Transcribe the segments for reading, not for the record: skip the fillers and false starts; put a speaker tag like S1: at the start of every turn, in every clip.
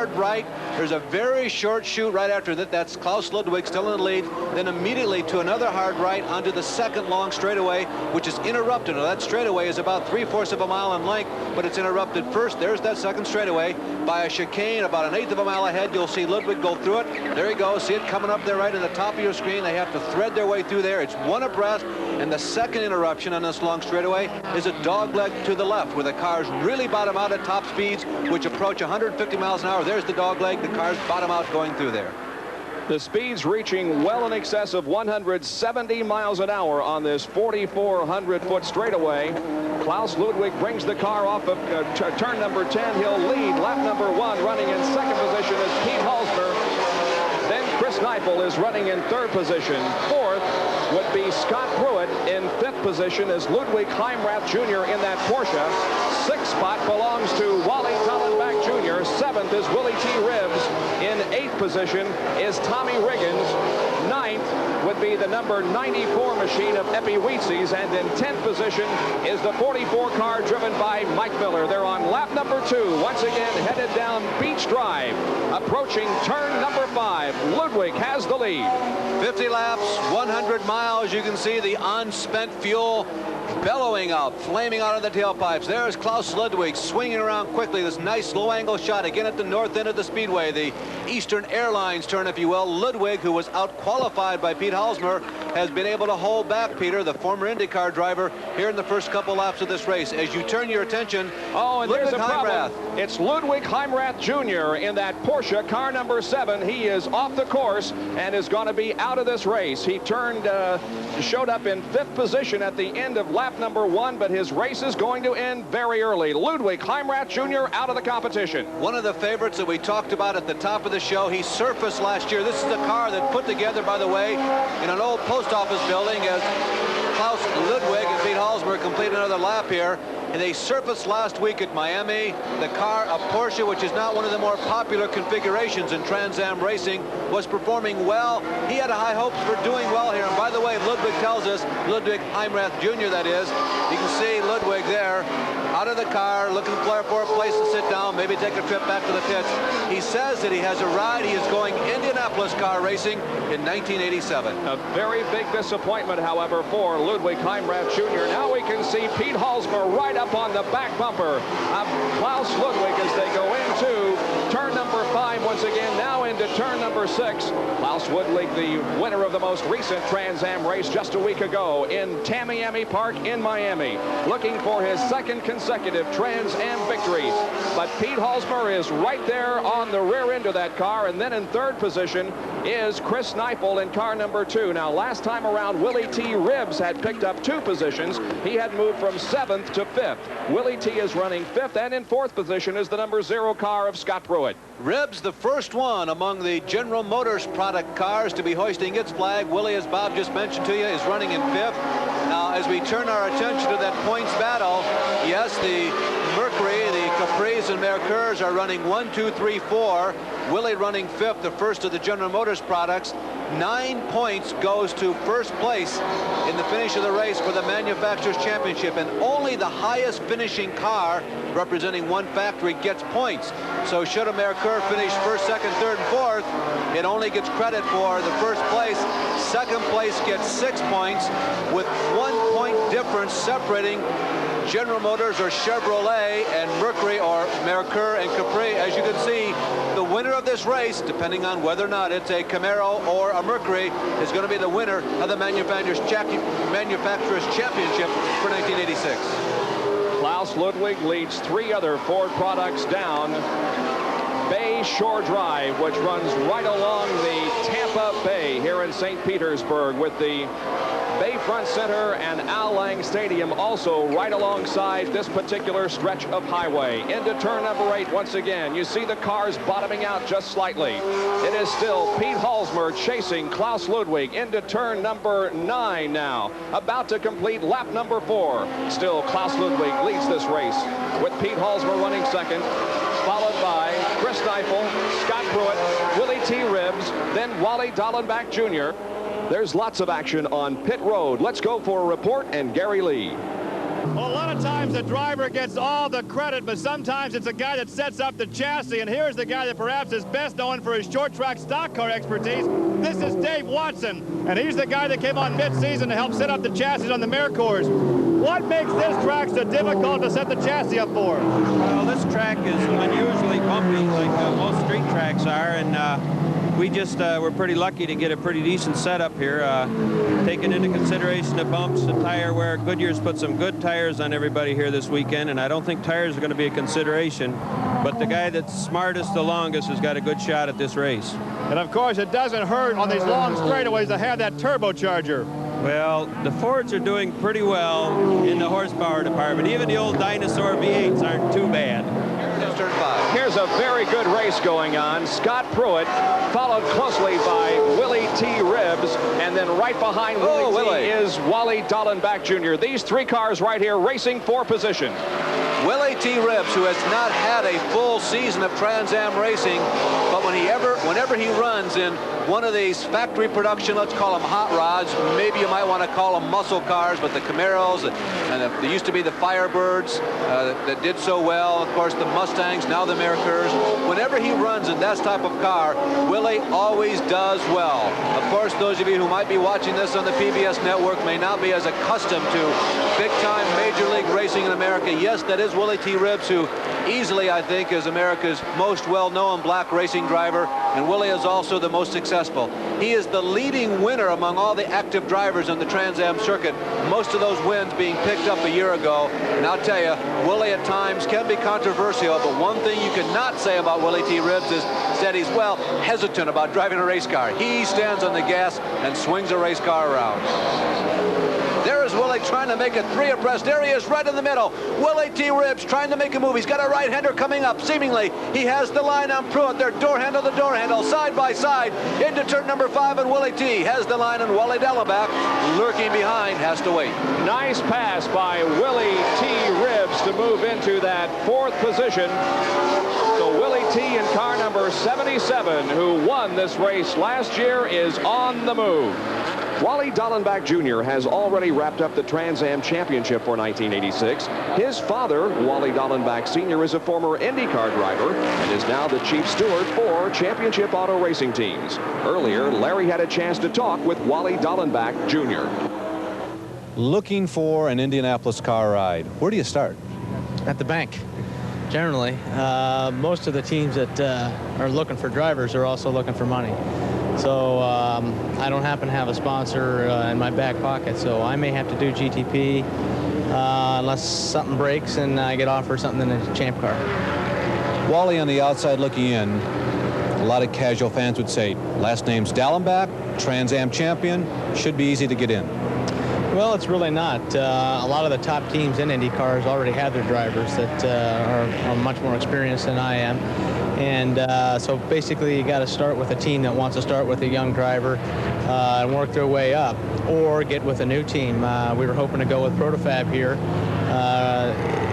S1: hard right. There's a very short chute right after that. That's Klaus Ludwig still in the lead. Then immediately to another hard right onto the second long straightaway, which is interrupted. Now, that straightaway is about 3/4 of a mile in length, but it's interrupted first. There's that second straightaway by a chicane about 1/8 of a mile ahead. You'll see Ludwig go through it. There he goes. See it coming up there right in the top of your screen. They have to thread their way through there. It's one abreast, and the second interruption on this long straightaway is a dogleg to the left, where the cars really bottom out at top speeds, which approach 150 miles an hour. There's the dogleg. The cars bottom out going through there.
S2: The speeds reaching well in excess of 170 miles an hour on this 4,400-foot straightaway. Klaus Ludwig brings the car off of turn number 10. He'll lead lap number 1. Running in second position is Pete Halsmer. Then Chris Neifel is running in third position. Fourth would be Scott Pruitt. In fifth position is Ludwig Heimrath Jr. in that Porsche. Sixth spot belongs to Wally Dallenbach Jr. Seventh is Willie T. Ribbs. In eighth position is Tommy Riggins. Ninth would be the number 94 machine of Epi Wheatsies. And in 10th position is the 44 car driven by Mike Miller. They're on lap number 2. Once again headed down Beach Drive. Approaching turn number 5. Ludwig has the lead.
S1: 50 laps, 100 miles. You can see the unspent fuel bellowing out, flaming out of the tailpipes. There's Klaus Ludwig swinging around quickly. This nice low-angle shot again at the north end of the speedway, the Eastern Airlines turn, if you will. Ludwig, who was out-qualified by Pete Halsmer, has been able to hold back Peter, the former IndyCar driver, here in the first couple laps of this race. As you turn your attention,
S2: and
S1: Ludwig
S2: there's a problem.
S1: Heimrath.
S2: It's Ludwig Heimrath Jr. in that Porsche, car number 7. He is off the course and is going to be out of this race. He showed up in 5th position at the end of lap number 1, but his race is going to end very early. Ludwig Heimrath Jr. out of the competition.
S1: One of the favorites that we talked about at the top of the show. He surfaced last year. This is the car that put together, by the way, in an old post office building as Klaus Ludwig and Pete Halsmer complete another lap here. And they surfaced last week at Miami. The car, a Porsche, which is not one of the more popular configurations in Trans Am racing, was performing well. He had high hopes for doing well here. And by the way, Ludwig tells us, Ludwig Heimrath Jr. that is, you can see Ludwig there out of the car looking for a place to sit down, maybe take a trip back to the pits. He says that he has a ride. He is going Indianapolis car racing in 1987.
S2: A very big disappointment, however, for Ludwig Heimrath Jr. Now we can see Pete Halsmer right up on the back bumper of Klaus Ludwig as they go into turn number 5 once again, now into turn number 6. Klaus Ludwig, the winner of the most recent Trans Am race just a week ago in Tamiami Park in Miami, looking for his second consecutive Trans Am victory. But Pete Halsmer is right there on the rear end of that car, and then in third position is Chris Neifel in car number 2. Now, last time around, Willie T. Ribbs had picked up 2 positions. He had moved from 7th to 5th. Willie T. is running 5th, and in 4th position is the number 0 car of Scott Pruitt.
S1: Ribbs, the first one among the General Motors product cars to be hoisting its flag. Willie, as Bob just mentioned to you, is running in 5th. Now, as we turn our attention to that points battle, yes, the Mercury, the Capris and Merkurs are running 1, 2, 3, 4. Willie running 5th, the first of the General Motors products. 9 points goes to first place in the finish of the race for the Manufacturers' Championship, and only the highest finishing car representing one factory gets points. So should a Merkur finish 1st, 2nd, 3rd, and 4th, it only gets credit for the first place. Second place gets 6 points, with 1 point difference separating General Motors or Chevrolet and Mercury or Merkur and Capri. As you can see, the winner of this race, depending on whether or not it's a Camaro or a Mercury, is going to be the winner of the Manufacturers' Championship for 1986.
S2: Klaus Ludwig leads 3 other Ford products down Bay Shore Drive, which runs right along the Tampa Bay here in St. Petersburg, with the Bayfront Center and Al Lang Stadium also right alongside this particular stretch of highway. Into turn number 8 once again. You see the cars bottoming out just slightly. It is still Pete Halsmer chasing Klaus Ludwig into turn number 9 now. About to complete lap number 4. Still Klaus Ludwig leads this race, with Pete Halsmer running second, followed by Chris Neifel, Scott Pruitt, Willie T. Ribbs, then Wally Dallenbach Jr. There's lots of action on pit road. Let's go for a report and Gary Lee.
S3: Well, a lot of times the driver gets all the credit, but sometimes it's a guy that sets up the chassis, and here's the guy that perhaps is best known for his short track stock car expertise. This is Dave Watson, and he's the guy that came on mid-season to help set up the chassis on the Merkurs. What makes this track so difficult to set the chassis up for?
S4: Well, this track is unusually bumpy like most street tracks are, and we just were pretty lucky to get a pretty decent setup here, taking into consideration the bumps, the tire wear. Goodyear's put some good tires on everybody here this weekend, and I don't think tires are going to be a consideration, but the guy that's smartest the longest has got a good shot at this race.
S3: And of course it doesn't hurt on these long straightaways to have that turbocharger.
S4: Well, the Fords are doing pretty well in the horsepower department. Even the old dinosaur V8s aren't too bad.
S1: Turn 5.
S2: Here's a very good race going on. Scott Pruitt, followed closely by Willie T. Ribbs, and then right behind Willie T. is Wally Dallenbach Jr. These three cars right here racing for position.
S1: Willie T. Ribbs, who has not had a full season of Trans Am racing, but whenever he runs in one of these factory production, let's call them hot rods, maybe you might want to call them muscle cars, but the Camaros, and there used to be the Firebirds that did so well, of course the Mustangs, now the Merkurs. Whenever he runs in that type of car, Willie always does well. Of course, those of you who might be watching this on the PBS network may not be as accustomed to big-time Major League racing in America. Yes, that is Willie T. Ribbs, who easily, I think, is America's most well-known black racing driver, and Willie is also the most successful. He is the leading winner among all the active drivers on the Trans Am circuit, most of those wins being picked up a year ago. And I'll tell you, Willie at times can be controversial, but one thing you cannot say about Willie T. Ribbs is that he's, well, hesitant about driving a race car. He stands on the gas and swings a race car around. There is Willie trying to make it 3 abreast. There he is right in the middle. Willie T. Ribbs trying to make a move. He's got a right-hander coming up. Seemingly, he has the line on Pruitt. They're door handle to door handle, side by side, into turn number 5, and Willie T. has the line, and Wally Dallenbach, lurking behind, has to wait.
S2: Nice pass by Willie T. Ribbs to move into that 4th position. So Willie T. in car number 77, who won this race last year, is on the move. Wally Dallenbach Jr. has already wrapped up the Trans Am Championship for 1986. His father, Wally Dallenbach Sr., is a former Indycar driver and is now the chief steward for championship auto racing teams. Earlier, Larry had a chance to talk with Wally Dallenbach Jr.
S1: Looking for an Indianapolis car ride. Where do you start?
S5: At the bank, generally. Most of the teams that are looking for drivers are also looking for money. So I don't happen to have a sponsor in my back pocket, so I may have to do GTP unless something breaks and I get offered something in a champ car.
S1: Wally on the outside looking in, a lot of casual fans would say, last name's Dallenbach, Trans Am champion, should be easy to get in.
S5: Well, it's really not. A lot of the top teams in Indy cars already have their drivers that are much more experienced than I am. And so basically you got to start with a team that wants to start with a young driver and work their way up, or get with a new team. We were hoping to go with Protofab here.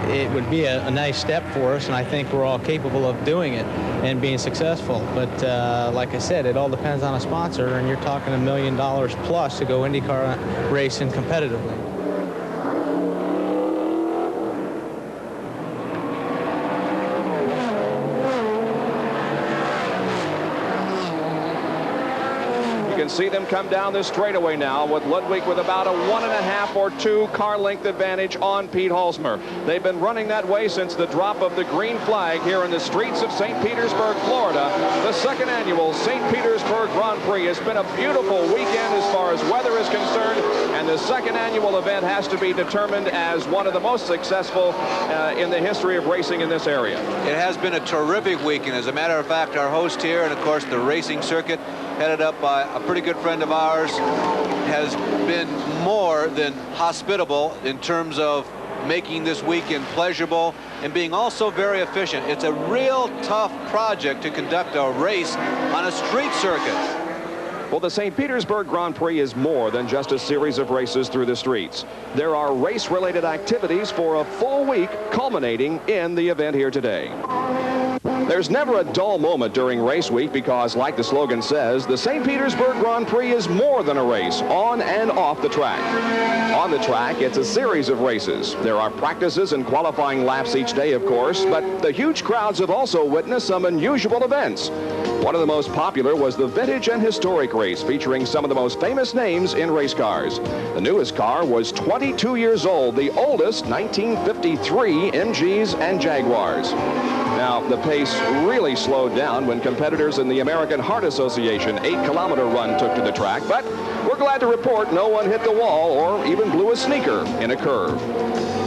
S5: It would be a nice step for us, and I think we're all capable of doing it and being successful. But like I said, it all depends on a sponsor, and you're talking $1 million plus to go IndyCar racing competitively.
S2: See them come down this straightaway now with Ludwig with about a 1.5 or 2 car length advantage on Pete Halsmer. They've been running that way since the drop of the green flag here in the streets of St. Petersburg, Florida. The 2nd annual St. Petersburg Grand Prix has been a beautiful weekend as far as weather is concerned, and the 2nd annual event has to be determined as one of the most successful in the history of racing in this area.
S1: It has been a terrific weekend. As a matter of fact, our host here, and of course the racing circuit, headed up by a pretty good friend of ours, has been more than hospitable in terms of making this weekend pleasurable and being also very efficient. It's a real tough project to conduct a race on a street circuit.
S2: Well, the St. Petersburg Grand Prix is more than just a series of races through the streets. There are race-related activities for a full week, culminating in the event here today. There's never a dull moment during race week because, like the slogan says, the St. Petersburg Grand Prix is more than a race on and off the track. On the track, it's a series of races. There are practices and qualifying laps each day, of course, but the huge crowds have also witnessed some unusual events. One of the most popular was the Vintage and Historic race, featuring some of the most famous names in race cars. The newest car was 22 years old, the oldest 1953 MGs and Jaguars. Now, the pace really slowed down when competitors in the American Heart Association 8-kilometer run took to the track, but we're glad to report no one hit the wall or even blew a sneaker in a curve.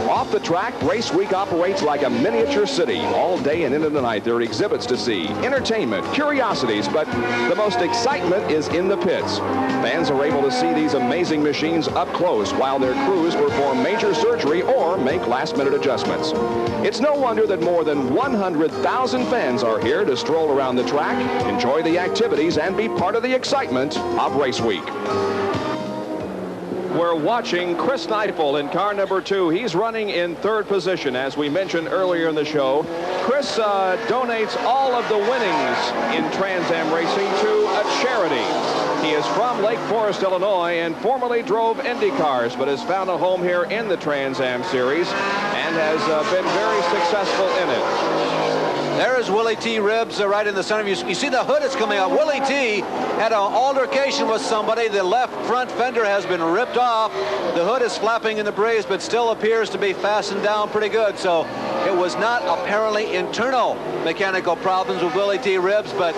S2: Off the track, race week operates like a miniature city. All day and into the night, there are exhibits to see, entertainment, curiosities, but the most excitement is in the pits. Fans are able to see these amazing machines up close while their crews perform major surgery or make last-minute adjustments. It's no wonder that more than 100,000 fans are here to stroll around the track, enjoy the activities, and be part of the excitement of race week. We're watching Chris Neifel in car number 2. He's running in 3rd position, as we mentioned earlier in the show. Chris donates all of the winnings in Trans Am racing to a charity. He is from Lake Forest, Illinois, and formerly drove Indycars, but has found a home here in the Trans Am series and has been very successful in it.
S1: There's Willie T. Ribs right in the center of you. You see the hood is coming out. Willie T. had an altercation with somebody. The left front fender has been ripped off. The hood is flapping in the breeze, but still appears to be fastened down pretty good. So it was not apparently internal mechanical problems with Willie T. Ribs, but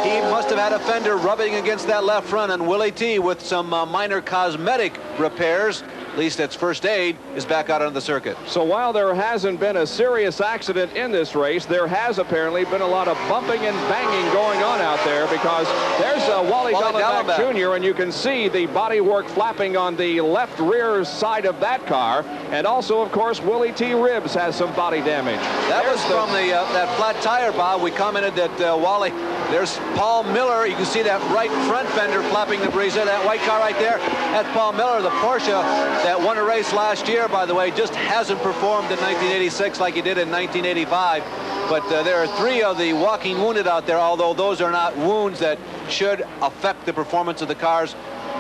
S1: he must have had a fender rubbing against that left front, and Willie T., with some minor cosmetic repairs, at least it's first aid, is back out on the circuit.
S2: So while there hasn't been a serious accident in this race, there has apparently been a lot of bumping and banging going on out there, because there's Wally Dallenbach Jr., and you can see the bodywork flapping on the left rear side of that car. And also, of course, Willie T. Ribs has some body damage.
S1: That was from that flat tire, Bob. We commented that Wally, there's Paul Miller. You can see that right front fender flapping the breeze there. That white car right there, that's Paul Miller, the Porsche that won a race last year, by the way, just hasn't performed in 1986 like he did in 1985. But there are 3 of the walking wounded out there, although those are not wounds that should affect the performance of the cars.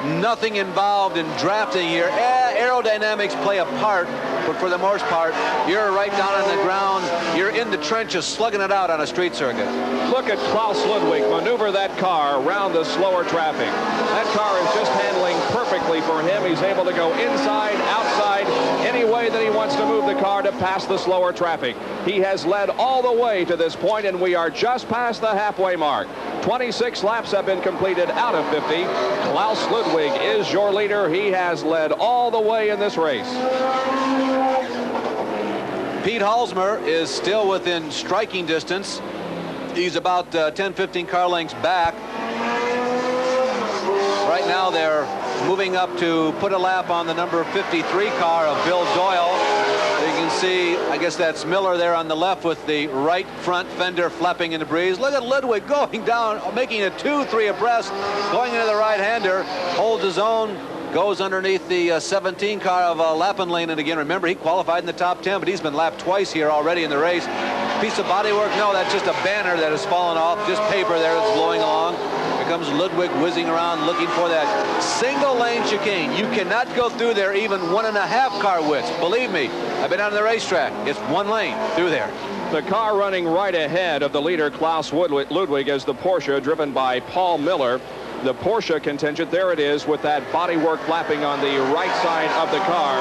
S1: Nothing involved in drafting here. Aerodynamics play a part, but for the most part, you're right down on the ground. You're in the trenches slugging it out on a street circuit.
S2: Look at Klaus Ludwig maneuver that car around the slower traffic. That car is just handling perfectly for him. He's able to go inside, outside, any way that he wants to move the car to pass the slower traffic. He has led all the way to this point, and we are just past the halfway mark. 26 laps have been completed out of 50. Klaus Ludwig is your leader. He has led all the way in this race.
S1: Pete Halsmer is still within striking distance. He's about 10-15 car lengths back. Right now they're moving up to put a lap on the number 53 car of Bill Doyle. You can see, I guess that's Miller there on the left with the right front fender flapping in the breeze. Look at Ludwig going down, making a 2-3 abreast, going into the right-hander, holds his own, goes underneath the 17 car of Lappenlane. And again, remember, he qualified in the top 10, but he's been lapped twice here already in the race. Piece of bodywork? No, that's just a banner that has fallen off, just paper there that's blowing along. Here comes Ludwig whizzing around looking for that single lane chicane. You cannot go through there even 1.5 car widths. Believe me, I've been on the racetrack. It's 1 lane through there.
S2: The car running right ahead of the leader, Klaus Ludwig, is the Porsche driven by Paul Miller. The Porsche contingent, there it is, with that bodywork flapping on the right side of the car.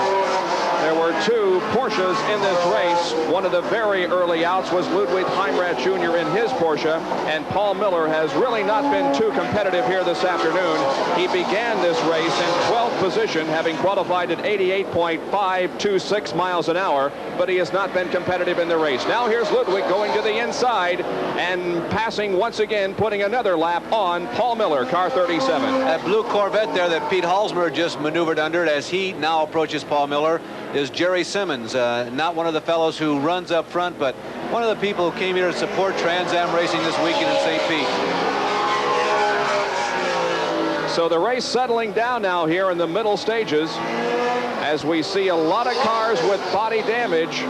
S2: There were 2 Porsches in this race. One of the very early outs was Ludwig Heimrath Jr. in his Porsche, and Paul Miller has really not been too competitive here this afternoon. He began this race in 12th position, having qualified at 88.526 miles an hour, but he has not been competitive in the race. Now here's Ludwig going to the inside and passing once again, putting another lap on Paul Miller, car 37.
S1: That blue Corvette there that Pete Halsmer just maneuvered under as he now approaches Paul Miller is Jerry Simmons, not one of the fellows who runs up front, but one of the people who came here to support Trans Am racing this weekend in St. Pete.
S2: So the race settling down now here in the middle stages as we see a lot of cars with body damage.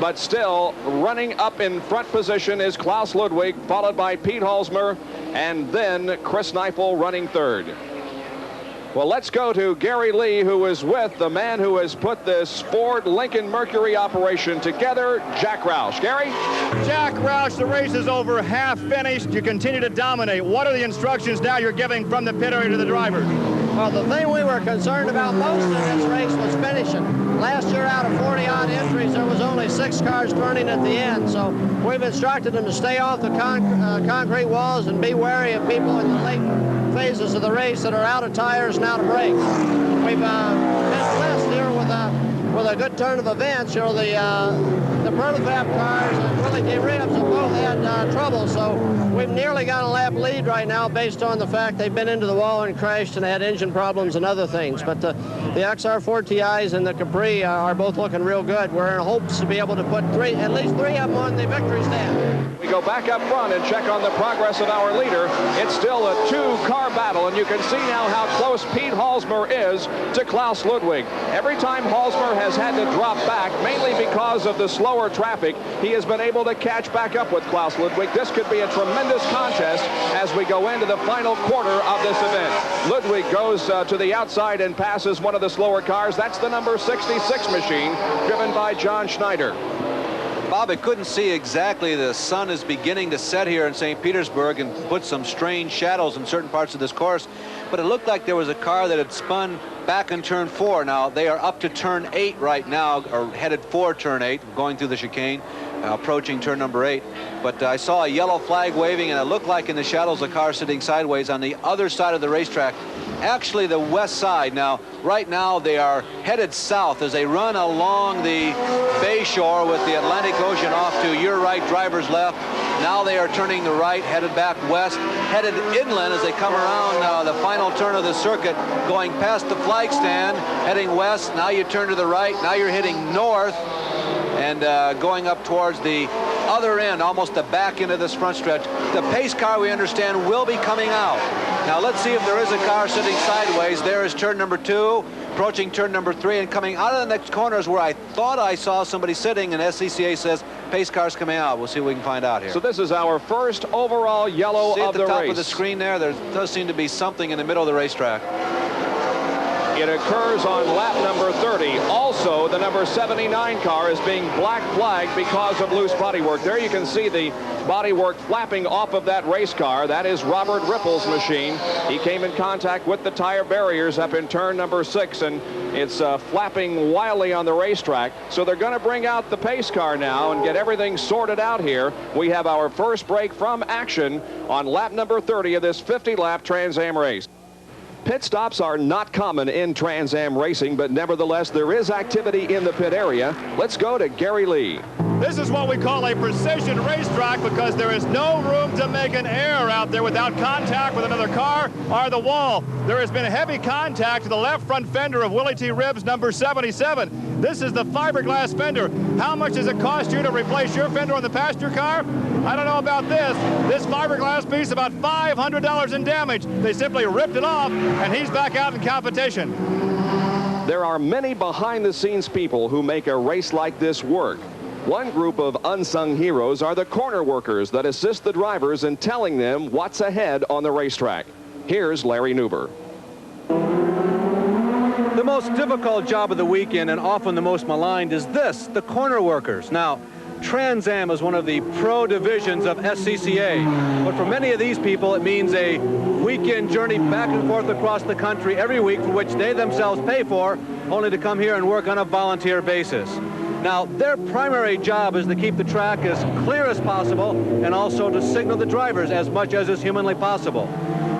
S2: but still running up in front position is Klaus Ludwig, followed by Pete Halsmer, and then Chris Neifel running third. Well, let's go to Gary Lee, who is with the man who has put this Ford Lincoln Mercury operation together, Jack Roush. Gary?
S3: Jack Roush, the race is over, half finished. You continue to dominate. What are the instructions now you're giving from the pit area to the drivers?
S6: Well, the thing we were concerned about most in this race was finishing. Last year, out of 40-odd entries, there was only 6 cars turning at the end. So we've instructed them to stay off the concrete walls and be wary of people in the late phases of the race that are out of tires and out of brakes. We've been blessed here with a good turn of events. You know, the prototype cars and really the ribs have both had trouble, so we've nearly got a lap lead right now based on the fact they've been into the wall and crashed and had engine problems and other things. But the XR4 TIs and the Capri are both looking real good. We're in hopes to be able to put at least three of them on the victory stand.
S2: We go back up front and check on the progress of our leader. It's still a 2-car battle, and you can see now how close Pete Halsmer is to Klaus Ludwig. Every time Halsmer has had to drop back, mainly because of the slower traffic, he has been able to catch back up with Klaus Ludwig. This could be a tremendous contest as we go into the final quarter of this event. Ludwig goes to the outside and passes one of the slower cars. That's the number 66 machine, driven by John Schneider.
S1: Bob, I couldn't see exactly. The sun is beginning to set here in St. Petersburg and put some strange shadows in certain parts of this course, but it looked like there was a car that had spun back in turn 4. Now they are up to turn 8 right now, or headed for turn 8, going through the chicane, approaching turn number 8. But I saw a yellow flag waving, and it looked like in the shadows a car sitting sideways on the other side of the racetrack, actually the west side. Now right now they are headed south as they run along the bay shore with the Atlantic Ocean off to your right, driver's left. Now they are turning the right, headed back west, headed inland as they come around the final turn of the circuit, going past the flag stand, heading west. Now you turn to the right, now you're heading north and going up towards the other end, almost the back end of this front stretch. The pace car, we understand, will be coming out. Now let's see if there is a car sitting sideways. There is turn number 2, approaching turn number 3, and coming out of the next corner is where I thought I saw somebody sitting, and SCCA says pace car's coming out. We'll see what we can find out here.
S2: So this is our first overall yellow
S1: see
S2: of the race.
S1: at the top of the screen there does seem to be something in the middle of the racetrack.
S2: It occurs on lap number 30. Also, the number 79 car is being black flagged because of loose bodywork. There you can see the bodywork flapping off of that race car. That is Robert Ripple's machine. He came in contact with the tire barriers up in turn number 6, and it's flapping wildly on the racetrack. So they're going to bring out the pace car now and get everything sorted out here. We have our first break from action on lap number 30 of this 50-lap Trans Am race. Pit stops are not common in Trans Am racing, but nevertheless, there is activity in the pit area. Let's go to Gary Lee.
S3: This is what we call a precision racetrack because there is no room to make an error out there without contact with another car or the wall. There has been heavy contact to the left front fender of Willie T. Ribbs, number 77. This is the fiberglass fender. How much does it cost you to replace your fender on the passenger car? I don't know about this. This fiberglass piece, about $500 in damage. They simply ripped it off, and he's back out in competition.
S2: There are many behind-the-scenes people who make a race like this work. One group of unsung heroes are the corner workers that assist the drivers in telling them what's ahead on the racetrack. Here's Larry Nuber.
S7: The most difficult job of the weekend, and often the most maligned, is this, the corner workers. Now, Trans Am is one of the pro divisions of SCCA, but for many of these people it means a weekend journey back and forth across the country every week, for which they themselves pay for, only to come here and work on a volunteer basis. Now, their primary job is to keep the track as clear as possible and also to signal the drivers as much as is humanly possible.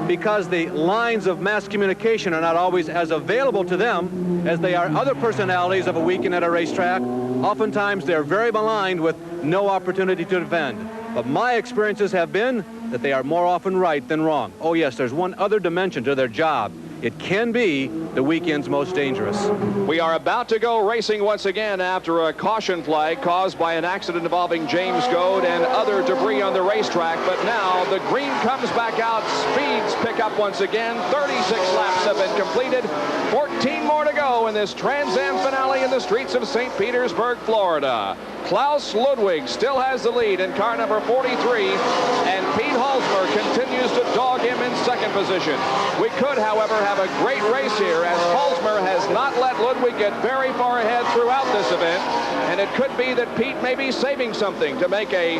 S7: Because the lines of mass communication are not always as available to them as they are other personalities of a weekend at a racetrack, oftentimes they're very maligned with no opportunity to defend. But my experiences have been that they are more often right than wrong. Oh yes, there's one other dimension to their job. it can be the weekend's most dangerous.
S2: We are about to go racing once again after a caution flag caused by an accident involving James Goad and other debris on the racetrack. But now the green comes back out. Speeds pick up once again. 36 laps have been completed. 14 more to go in this Trans Am finale in the streets of St. Petersburg, Florida. Klaus Ludwig still has the lead in car number 43, and Pete Halsmer continues to dog him in second position. We could, however, have a great race here, as Halsmer has not let Ludwig get very far ahead throughout this event, and it could be that Pete may be saving something to make a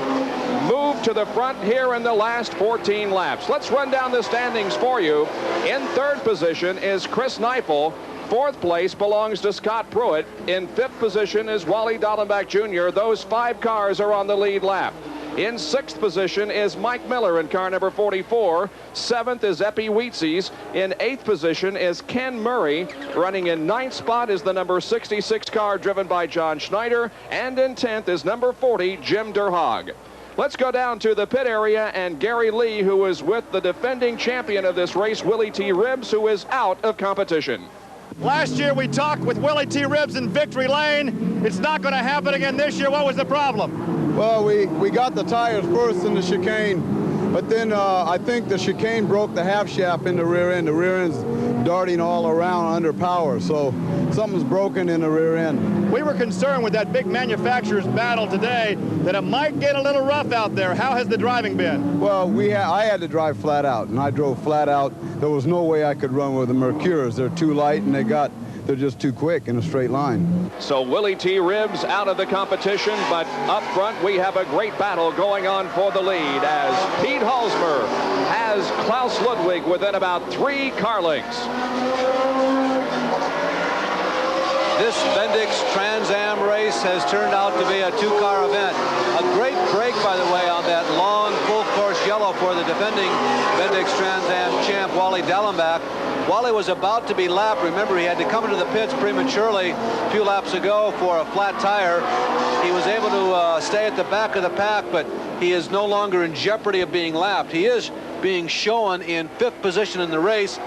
S2: move to the front here in the last 14 laps. Let's run down the standings for you. In third position is Chris Neifel. Fourth place belongs to Scott Pruitt. In fifth position is Wally Dallenbach Jr. Those 5 cars are on the lead lap. In sixth position is Mike Miller in car number 44. Seventh is Epi Wheatsies. In eighth position is Ken Murray. Running in ninth spot is the number 66 car driven by John Schneider. And in 10th is number 40, Jim Derhaag. Let's go down to the pit area, and Gary Lee, who is with the defending champion of this race, Willie T. Ribbs, who is out of competition.
S3: Last year we talked with Willie T. Ribbs in victory lane. It's not going to happen again this year. What was the problem?
S8: Well, we got the tires first in the chicane, but then I think the chicane broke the half shaft in the rear end. The rear end's darting all around under power, so something's broken in the rear end.
S3: We were concerned with that big manufacturer's battle today that it might get a little rough out there. How has the driving been?
S8: Well, I had to drive flat out, and I drove flat out. There was no way I could run with the Merkurs. They're too light, and they're just too quick in a straight line.
S2: So Willie T. Ribbs out of the competition, but up front we have a great battle going on for the lead as Pete Halsmer has Klaus Ludwig within about 3 car lengths.
S1: This Bendix Trans Am race has turned out to be a 2-car event. A great break, by the way, on that long full-course yellow for the defending Bendix Trans Am champ, Wally Dallenbach. Wally was about to be lapped. Remember, he had to come into the pits prematurely a few laps ago for a flat tire. He was able to stay at the back of the pack, but he is no longer in jeopardy of being lapped. He is being shown in 5th position in the race.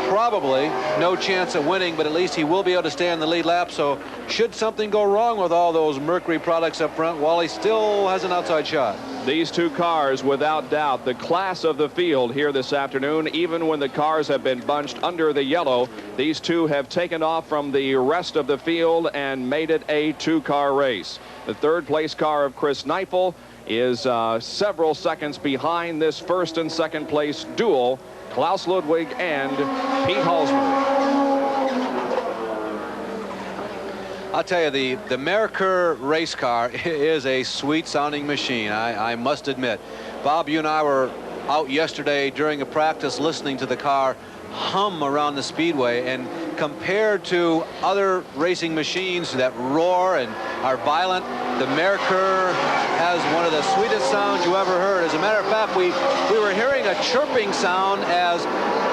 S1: Probably no chance of winning, but at least he will be able to stay on the lead lap. So should something go wrong with all those Mercury products up front, Wally still has an outside shot.
S2: These 2 cars, without doubt, the class of the field here this afternoon. Even when the cars have been bunched under the yellow, these 2 have taken off from the rest of the field and made it a 2-car race. The 3rd place car of Chris Neifel is several seconds behind this 1st and 2nd place duel, Klaus Ludwig and Pete Halsmer.
S1: I'll tell you, the Merkur race car is a sweet-sounding machine, I must admit. Bob, you and I were out yesterday during a practice listening to the car hum around the speedway, and compared to other racing machines that roar and are violent, the Merkur has one of the sweetest sounds you ever heard. As a matter of fact, we were hearing a chirping sound as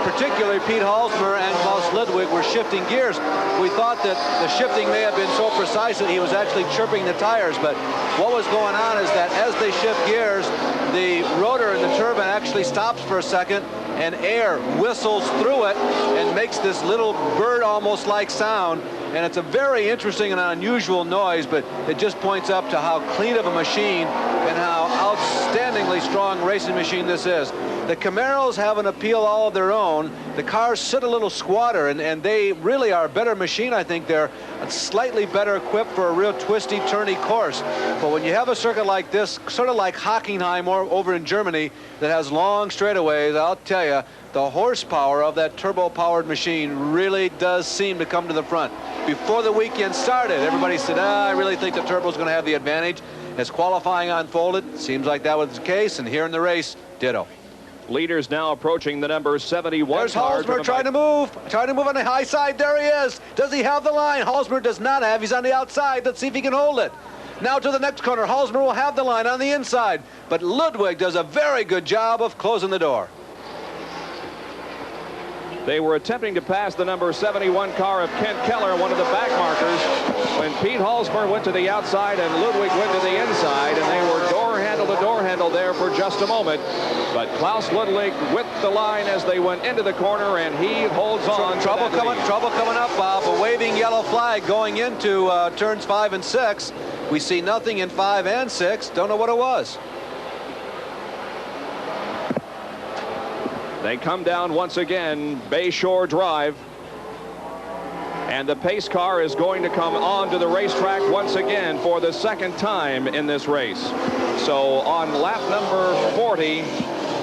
S1: particularly Pete Halsmer and Klaus Ludwig were shifting gears. We thought that the shifting may have been so precise that he was actually chirping the tires, but what was going on is that as they shift gears, the rotor in the turbine actually stops for a second, and air whistles through it and makes this little bird almost like sound. And it's a very interesting and unusual noise, but it just points up to how clean of a machine and how outstandingly strong racing machine this is. The Camaros have an appeal all of their own. The cars sit a little squatter, and they really are a better machine. I think they're slightly better equipped for a real twisty, turny course. But when you have a circuit like this, sort of like Hockenheim over in Germany, that has long straightaways, I'll tell you, the horsepower of that turbo-powered machine really does seem to come to the front. Before the weekend started, everybody said, I really think the turbo's going to have the advantage. As qualifying unfolded, seems like that was the case, and here in the race, ditto.
S2: Leaders now approaching the number 71
S1: There's
S2: car.
S1: Halsmer trying to move on the high side. There he is. Does he have the line? Halsmer does not have. He's on the outside. Let's see if he can hold it. Now to the next corner. Halsmer will have the line on the inside, but Ludwig does a very good job of closing the door.
S2: They were attempting to pass the number 71 car of Kent Keller, one of the back markers, when Pete Halsmer went to the outside and Ludwig went to the inside, and they were door-head handle the door handle there for just a moment. But Klaus Ludwig with the line as they went into the corner, and he holds on.
S1: Trouble coming up, Bob. A waving yellow flag going into turns 5 and 6. We see nothing in 5 and 6. Don't know what it was.
S2: They come down once again, Bayshore Drive. And the pace car is going to come onto the racetrack once again for the second time in this race. So on lap number 40,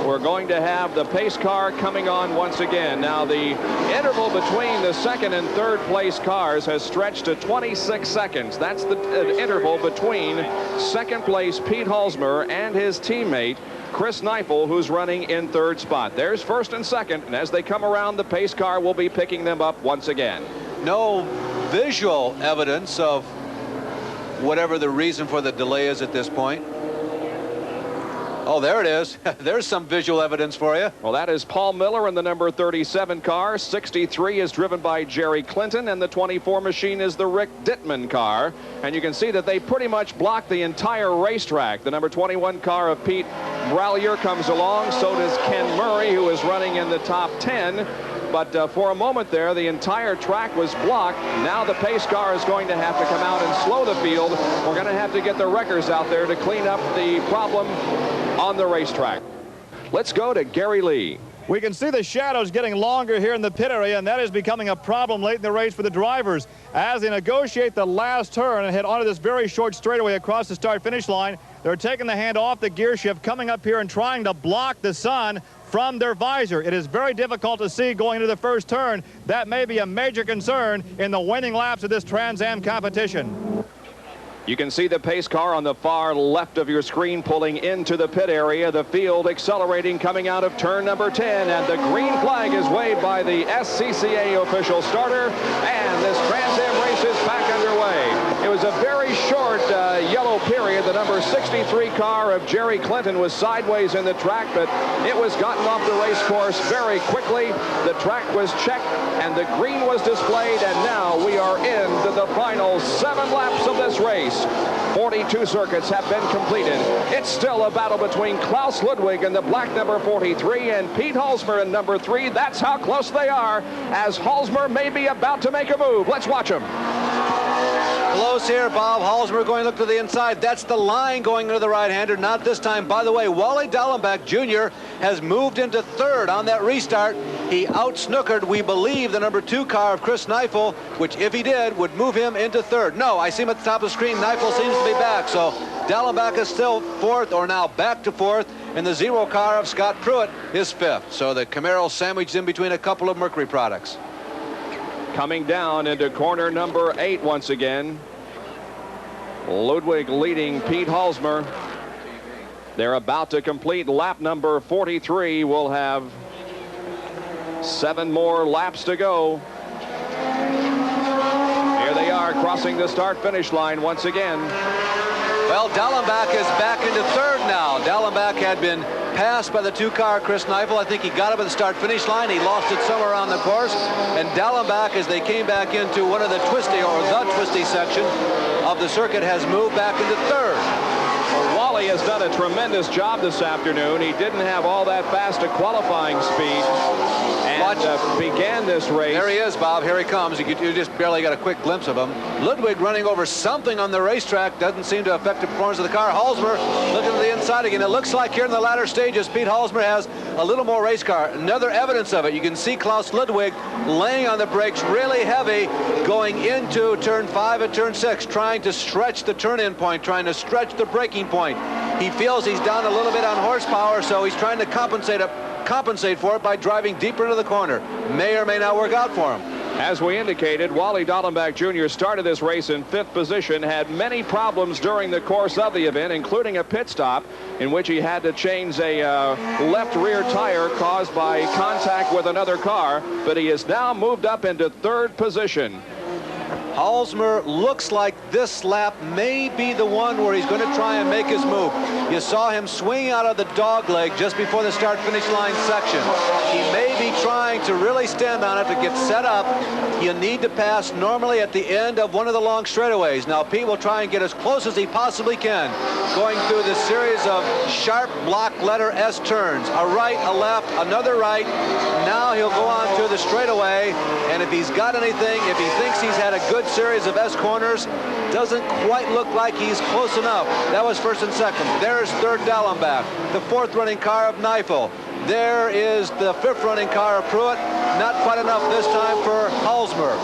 S2: we're going to have the pace car coming on once again. Now the interval between the second and third place cars has stretched to 26 seconds. That's the interval between second place Pete Halsmer and his teammate Chris Neifel, who's running in third spot. There's first and second, and as they come around, the pace car will be picking them up once again.
S1: No visual evidence of whatever the reason for the delay is at this point. Oh, there it is. There's some visual evidence for you.
S2: Well, that is Paul Miller in the number 37 car. 63 is driven by Jerry Clinton, and the 24 machine is the Rick Dittman car. And you can see that they pretty much block the entire racetrack. The number 21 car of Pete Brallier comes along. So does Ken Murray, who is running in the top 10. But for a moment there, the entire track was blocked. Now the pace car is going to have to come out and slow the field. We're going to have to get the wreckers out there to clean up the problem on the racetrack. Let's go to Gary Lee.
S3: We can see the shadows getting longer here in the pit area, and that is becoming a problem late in the race for the drivers. As they negotiate the last turn and head onto this very short straightaway across the start-finish line, they're taking the hand off the gear shift, coming up here and trying to block the sun from their visor. It is very difficult to see going into the first turn. That may be a major concern in the winning laps of this Trans Am competition.
S2: You can see the pace car on the far left of your screen pulling into the pit area. The field accelerating coming out of turn number 10, and the green flag is waved by the SCCA official starter, and this Trans Am race is back underway. It was a very short yellow period. The number 63 car of Jerry Clinton was sideways in the track, but it was gotten off the race course very quickly. The track was checked and the green was displayed, and now we are into the final 7 laps of this race. 42 circuits have been completed. It's still a battle between Klaus Ludwig and the black number 43 and Pete Halsmer in number 3. That's how close they are, as Halsmer may be about to make a move. Let's watch him.
S1: Close here, Bob. Halsmer going to look to the inside. That's the line going into the right-hander. Not this time. By the way, Wally Dallenbach Jr. has moved into third on that restart. He out-snookered, we believe, the number 2 car of Chris Neifel, which, if he did, would move him into third. No, I see him at the top of the screen. Neifel seems to be back. So Dallenbach is still fourth, or now back to fourth, and the 0 car of Scott Pruitt is fifth. So the Camaro sandwiched in between a couple of Mercury products.
S2: Coming down into corner number 8 once again. Ludwig leading Pete Halsmer. They're about to complete lap number 43. We'll have 7 more laps to go. Here they are crossing the start-finish line once again.
S1: Well, Dallenbach is back into third now. Dallenbach had been passed by the 2 car Chris Neifel. I think he got up at the start-finish line. He lost it somewhere around the course. And Dallenbach, as they came back into one of the twisty section of the circuit, has moved back into third.
S2: Well, Wally has done a tremendous job this afternoon. He didn't have all that fast a qualifying speed and began this race.
S1: There he is, Bob. Here he comes. You just barely got a quick glimpse of him. Ludwig running over something on the racetrack. Doesn't seem to affect the performance of the car. Halsmer looking to the inside again. It looks like here in the latter stages, Pete Halsmer has a little more race car. Another evidence of it. You can see Klaus Ludwig laying on the brakes really heavy going into turn 5 and turn 6, trying to stretch the turn-in point, trying to stretch the braking point. He feels he's down a little bit on horsepower, so he's trying to compensate for it by driving deeper into the corner. May or may not work out for him.
S2: As we indicated, Wally Dallenbach Jr. started this race in 5th position, had many problems during the course of the event, including a pit stop in which he had to change a left rear tire caused by contact with another car, but he has now moved up into 3rd position.
S1: Halsmer looks like this lap may be the one where he's going to try and make his move. You saw him swinging out of the dog leg just before the start-finish line section. He may be trying to really stand on it to get set up. You need to pass normally at the end of one of the long straightaways. Now, Pete will try and get as close as he possibly can, going through this series of sharp block letter S turns. A right, a left, another right. Now he'll go on to the straightaway, and if he's got anything, if he thinks he's had a good series of S corners, doesn't quite look like he's close enough. That was first and second. There's third Dallenbach, the fourth running car of Neifel. There is the fifth running car of Pruitt. Not quite enough this time for Halsmer.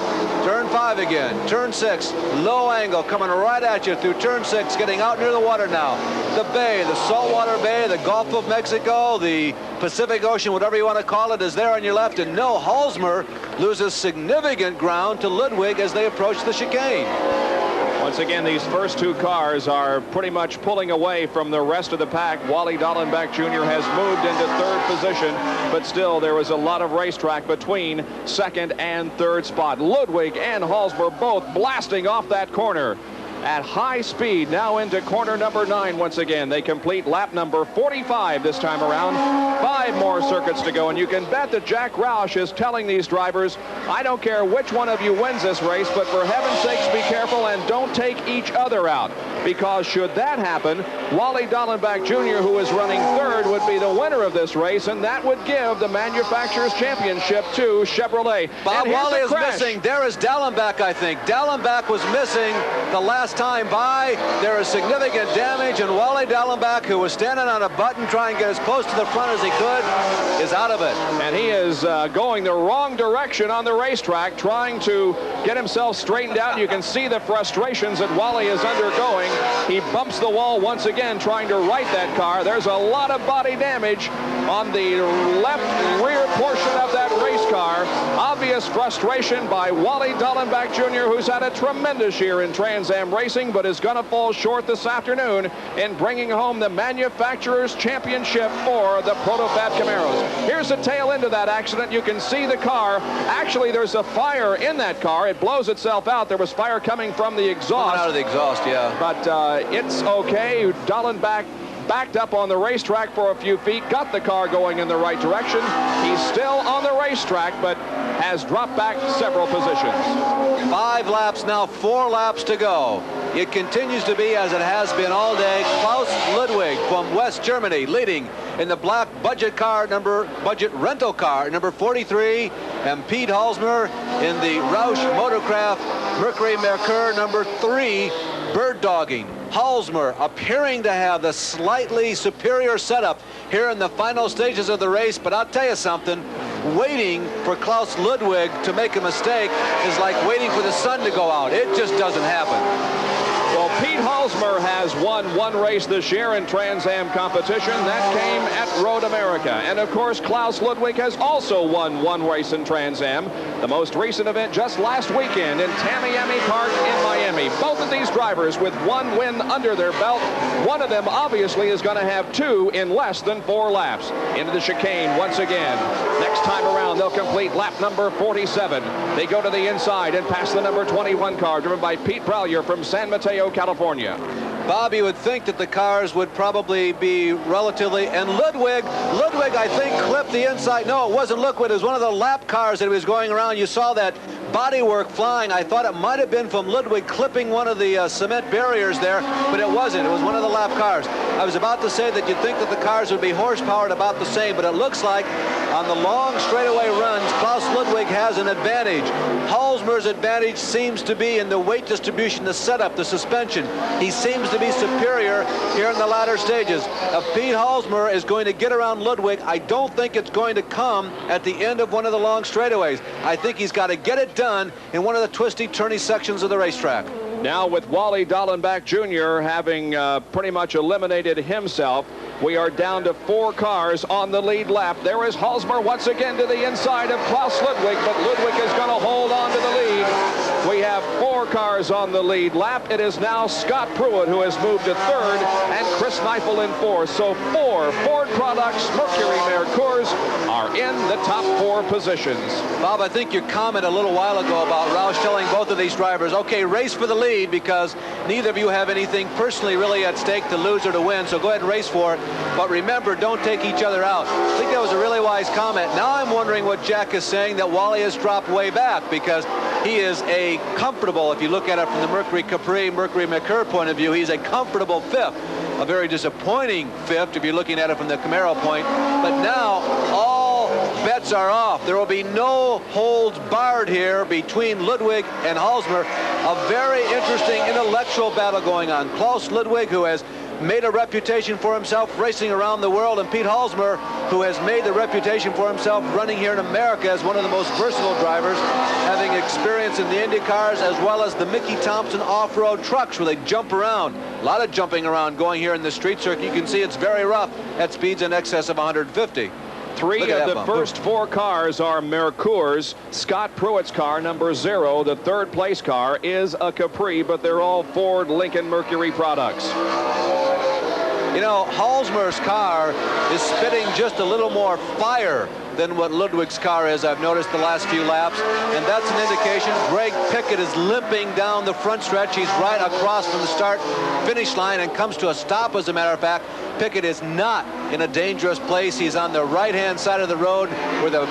S1: Turn 5 again. Turn 6. Low angle coming right at you through turn 6, getting out near the water now. The bay, the saltwater bay, the Gulf of Mexico, the Pacific Ocean, whatever you want to call it, is there on your left. And no, Halsmer loses significant ground to Ludwig as they approach the chicane.
S2: Once again, these first two cars are pretty much pulling away from the rest of the pack. Wally Dallenbach Jr. has moved into third position, but still there was a lot of racetrack between second and third spot. Ludwig and Halsmer both blasting off that corner at high speed, now into corner number 9 once again. They complete lap number 45 this time around. 5 more circuits to go, and you can bet that Jack Roush is telling these drivers, I don't care which one of you wins this race, but for heaven's sakes be careful and don't take each other out, because should that happen, Wally Dallenbach Jr., who is running third, would be the winner of this race, and that would give the Manufacturers' Championship to Chevrolet.
S1: Bob, Wally is missing. There is Dallenbach, I think. Dallenbach was missing the last time by. There is significant damage, and Wally Dallenbach, who was standing on a button trying to get as close to the front as he could, is out of it.
S2: And he is going the wrong direction on the racetrack, trying to get himself straightened out. You can see the frustrations that Wally is undergoing. He bumps the wall once again, trying to right that car. There's a lot of body damage on the left rear portion of that race car. Obvious frustration by Wally Dallenbach Jr., who's had a tremendous year in Trans Am racing, but is going to fall short this afternoon in bringing home the Manufacturers' Championship for the Protofab Camaros. Here's the tail end of that accident. You can see the car. Actually, there's a fire in that car. It blows itself out. There was fire coming from the exhaust.
S1: Coming out of the exhaust, yeah.
S2: But it's okay. Dallenbach backed up on the racetrack for a few feet, got the car going in the right direction. He's still on the racetrack, but has dropped back several positions.
S1: 5 laps now, 4 laps to go. It continues to be, as it has been all day, Klaus Ludwig from West Germany leading in the black budget rental car number 43, and Pete Halsmer in the Roush Motorcraft Mercury Merkur number 3, bird dogging. Halsmer appearing to have the slightly superior setup here in the final stages of the race, but I'll tell you something, waiting for Klaus Ludwig to make a mistake is like waiting for the sun to go out. It just doesn't happen.
S2: Well, Pete Halsmer has won 1 race this year in Trans Am competition. That came at Road America. And of course, Klaus Ludwig has also won 1 race in Trans Am. The most recent event just last weekend in Tamiami Park in Miami. Both of these drivers with 1 win under their belt. One of them obviously is going to have 2 in less than 4 laps. Into the chicane once again. Next time around, they'll complete lap number 47. They go to the inside and pass the number 21 car driven by Pete Brallier from San Mateo, California.
S1: Bob, you would think that the cars would probably be relatively, and Ludwig, I think, clipped the inside. No, it wasn't Ludwig. It was one of the lap cars that he was going around. You saw that bodywork flying. I thought it might have been from Ludwig clipping one of the cement barriers there, but it wasn't. It was one of the lap cars. I was about to say that you'd think that the cars would be horsepowered about the same, but it looks like on the long straightaway runs, Klaus Ludwig has an advantage. Halsmer's advantage seems to be in the weight distribution, the setup, the suspension. He seems to be superior here in the latter stages. If Pete Halsmer is going to get around Ludwig, I don't think it's going to come at the end of one of the long straightaways. I think he's got to get it done in one of the twisty, turny sections of the racetrack.
S2: Now with Wally Dallenbach Jr. having pretty much eliminated himself, we are down to 4 cars on the lead lap. There is Halsmer once again to the inside of Klaus Ludwig, but Ludwig is going to hold on to the lead. We have 4 cars on the lead lap. It is now Scott Pruitt who has moved to 3rd and Chris Neifel in 4th. So 4 Ford Products Mercury Merkurs are in the top 4 positions.
S1: Bob, I think your comment a little while ago about Roush telling both of these drivers, okay, race for the lead because neither of you have anything personally really at stake to lose or to win, so go ahead and race for it. But remember, don't take each other out. I think that was a really wise comment. Now I'm wondering what Jack is saying, that Wally has dropped way back because he is a comfortable, if you look at it from the Mercury Capri, Mercury Merkur point of view, he's a comfortable 5th. A very disappointing 5th if you're looking at it from the Camaro point. But now all bets are off. There will be no holds barred here between Ludwig and Halsmer. A very interesting intellectual battle going on. Klaus Ludwig, who has made a reputation for himself racing around the world, and Pete Halsmer, who has made the reputation for himself running here in America as one of the most versatile drivers, having experience in the Indycars as well as the Mickey Thompson off-road trucks where they jump around. A lot of jumping around going here in the street circuit. You can see it's very rough at speeds in excess of 150.
S2: 3 of the first 4 cars are Merkurs. Scott Pruitt's car, number 0, the 3rd place car, is a Capri, but they're all Ford Lincoln Mercury products.
S1: You know, Halsmer's car is spitting just a little more fire than what Ludwig's car is, I've noticed the last few laps, and that's an indication. Greg Pickett is limping down the front stretch. He's right across from the start-finish line and comes to a stop, as a matter of fact. Pickett is not in a dangerous place. He's on the right-hand side of the road where the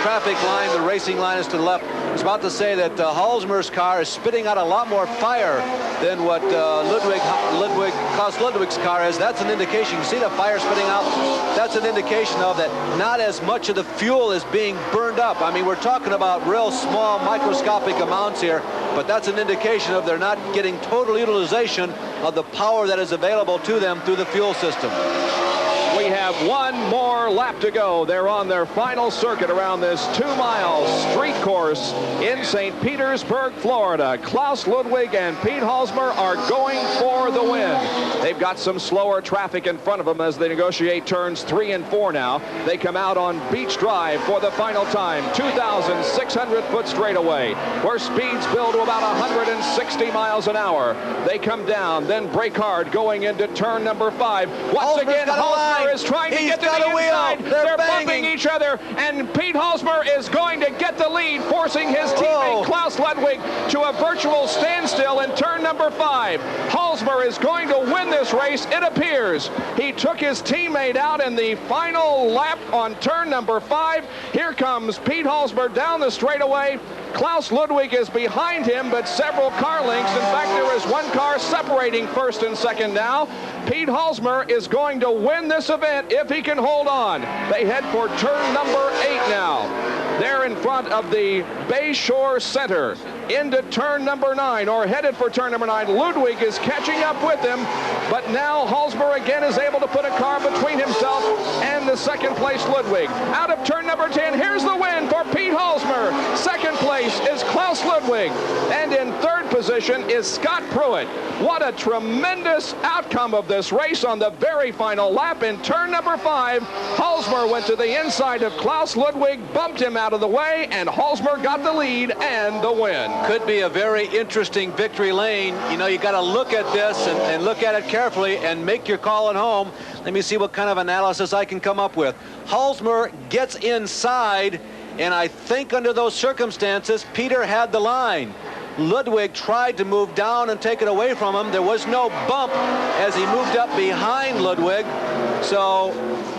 S1: traffic line, the racing line, is to the left. I was about to say that Halsmer's car is spitting out a lot more fire than what Klaus Ludwig's car is. That's an indication. You see the fire spitting out? That's an indication of that not as much of the fuel is being burned up. I mean, we're talking about real small microscopic amounts here, but that's an indication of they're not getting total utilization of the power that is available to them through the fuel system.
S2: We have 1 more lap to go. They're on their final circuit around this 2-mile street course in St. Petersburg, Florida. Klaus Ludwig and Pete Halsmer are going for the win. They've got some slower traffic in front of them as they negotiate turns 3 and 4 now. They come out on Beach Drive for the final time, 2,600-foot straightaway, where speeds build to about 160 miles an hour. They come down, then brake hard going into turn number 5. Once again, Halsmer is trying to get to the inside. They're bumping each other, and Pete Halsmer is going to get the lead, forcing his teammate Klaus Ludwig to a virtual standstill in turn number 5. Halsmer is going to win this race, it appears. He took his teammate out in the final lap on turn number 5. Here comes Pete Halsmer down the straightaway. Klaus Ludwig is behind him, but several car lengths. In fact, there is 1 car separating first and second now. Pete Halsmer is going to win this event if he can hold on. They head for turn number 8 now. They're in front of the Bayshore Center into turn number 9, or headed for turn number 9. Ludwig is catching up with him, but now Halsmer again is able to put a car between himself and the second place Ludwig. Out of turn number 10, here's the win for Pete Halsmer. Second place is Klaus Ludwig, and in 3rd position is Scott Pruitt. What a tremendous outcome of this race on the very final lap. In turn number 5, Halsmer went to the inside of Klaus Ludwig, bumped him out of the way, and Halsmer got the lead and the win.
S1: Could be a very interesting victory lane. You know, you got to look at this and look at it carefully and make your call at home. Let me see what kind of analysis I can come up with. Halsmer gets inside, and I think under those circumstances, Peter had the line. Ludwig tried to move down and take it away from him. There was no bump as he moved up behind Ludwig. So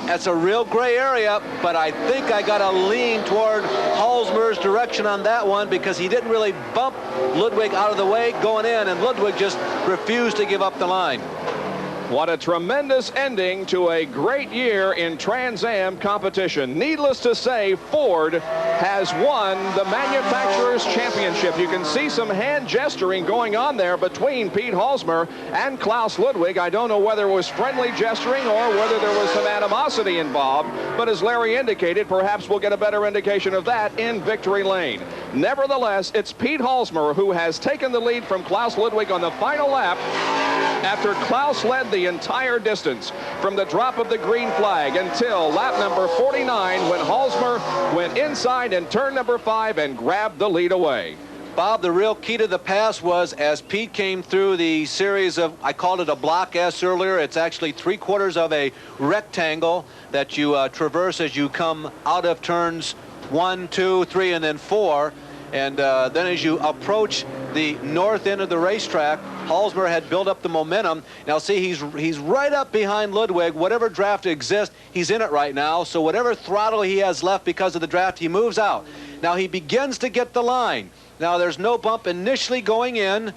S1: that's a real gray area, but I think I got to lean toward Halsmer's direction on that one because he didn't really bump Ludwig out of the way going in, and Ludwig just refused to give up the line.
S2: What a tremendous ending to a great year in Trans Am competition. Needless to say, Ford has won the Manufacturers' Championship. You can see some hand gesturing going on there between Pete Halsmer and Klaus Ludwig. I don't know whether it was friendly gesturing or whether there was some animosity involved, but as Larry indicated, perhaps we'll get a better indication of that in victory lane. Nevertheless, it's Pete Halsmer who has taken the lead from Klaus Ludwig on the final lap after Klaus led the entire distance from the drop of the green flag until lap number 49 when Halsmer went inside in turn number 5 and grabbed the lead away.
S1: Bob, the real key to the pass was as Pete came through the series of, I called it a block S earlier. It's actually 3/4 of a rectangle that you traverse as you come out of turns 1, 2, 3, and then 4. And then as you approach the north end of the racetrack, Halsmer had built up the momentum. Now see, he's right up behind Ludwig. Whatever draft exists, he's in it right now. So whatever throttle he has left because of the draft, he moves out. Now he begins to get the line. Now there's no bump initially going in.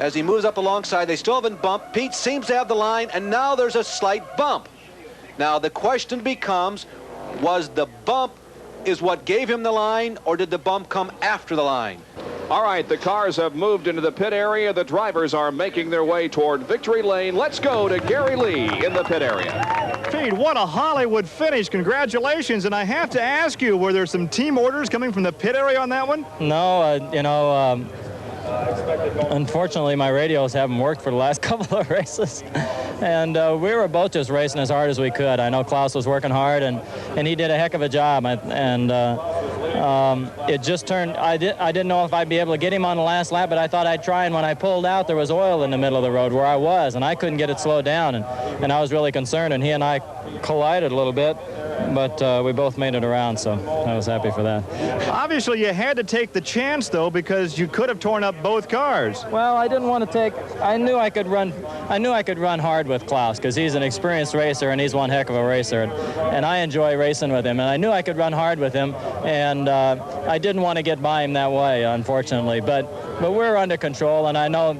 S1: As he moves up alongside, they still haven't bumped. Pete seems to have the line, and now there's a slight bump. Now the question becomes, was the bump is what gave him the line, or did the bump come after the line?
S2: All right, the cars have moved into the pit area. The drivers are making their way toward victory lane. Let's go to Gary Lee in the pit area.
S3: Pete, what a Hollywood finish. Congratulations. And I have to ask you, were there some team orders coming from the pit area on that one?
S9: No, unfortunately, my radios haven't worked for the last couple of races. And we were both just racing as hard as we could. I know Klaus was working hard, and he did a heck of a job. It just turned, I didn't know if I'd be able to get him on the last lap, but I thought I'd try, and when I pulled out, there was oil in the middle of the road where I was, and I couldn't get it slowed down, and I was really concerned, and he and I collided a little bit, but we both made it around, so I was happy for that.
S3: Obviously, you had to take the chance, though, because you could have torn up both cars.
S9: Well, I didn't want to take, I knew I could run hard with Klaus, because he's an experienced racer, and he's one heck of a racer, and I enjoy racing with him, and I knew I could run hard with him, and I didn't want to get by him that way, unfortunately, but we're under control, and I know,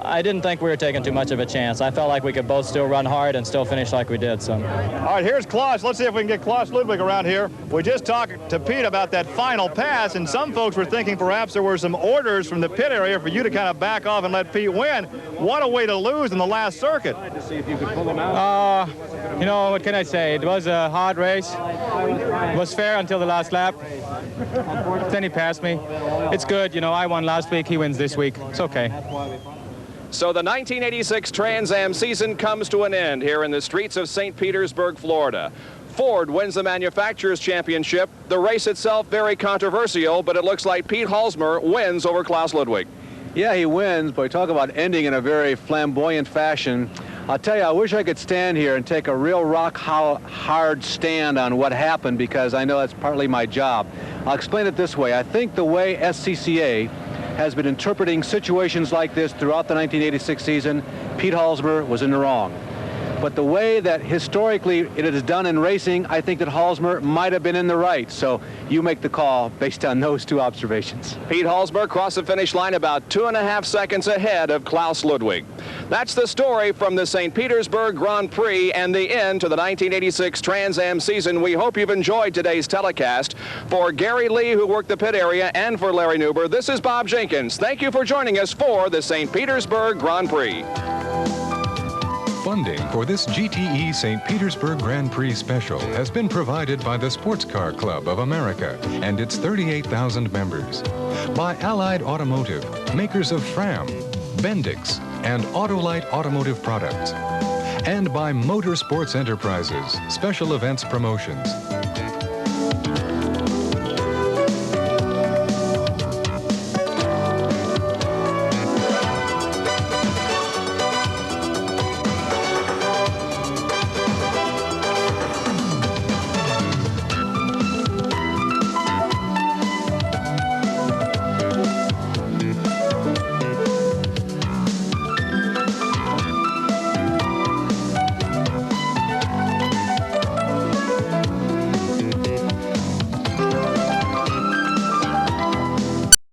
S9: I didn't think we were taking too much of a chance. I felt like we could both still run hard and still finish like we did, so.
S3: All right, here's Klaus. Let's see if we can get Klaus Ludwig around here. We just talked to Pete about that final pass, and some folks were thinking perhaps there were some orders from the pit area for you to kind of back off and let Pete win. What a way to lose in the last circuit.
S10: What can I say? It was a hard race. It was fair until the last lap. Then he passed me. It's good. I won last week. He wins this week. It's okay.
S2: So the 1986 Trans Am season comes to an end here in the streets of St. Petersburg, Florida. Ford wins the Manufacturers' Championship. The race itself very controversial, but it looks like Pete Halsmer wins over Klaus Ludwig.
S7: Yeah, he wins, but talk about ending in a very flamboyant fashion. I'll tell you, I wish I could stand here and take a real rock-hard stand on what happened, because I know that's partly my job. I'll explain it this way. I think the way SCCA has been interpreting situations like this throughout the 1986 season, Pete Halsmer was in the wrong. But the way that historically it is done in racing, I think that Halsmer might have been in the right. So you make the call based on those two observations.
S2: Pete Halsmer crossed the finish line about 2.5 seconds ahead of Klaus Ludwig. That's the story from the St. Petersburg Grand Prix and the end to the 1986 Trans Am season. We hope you've enjoyed today's telecast. For Gary Lee, who worked the pit area, and for Larry Nuber, this is Bob Jenkins. Thank you for joining us for the St. Petersburg Grand Prix.
S11: Funding for this GTE St. Petersburg Grand Prix special has been provided by the Sports Car Club of America and its 38,000 members, by Allied Automotive, makers of Fram, Bendix, and Autolite Automotive Products, and by Motorsports Enterprises, Special Events Promotions.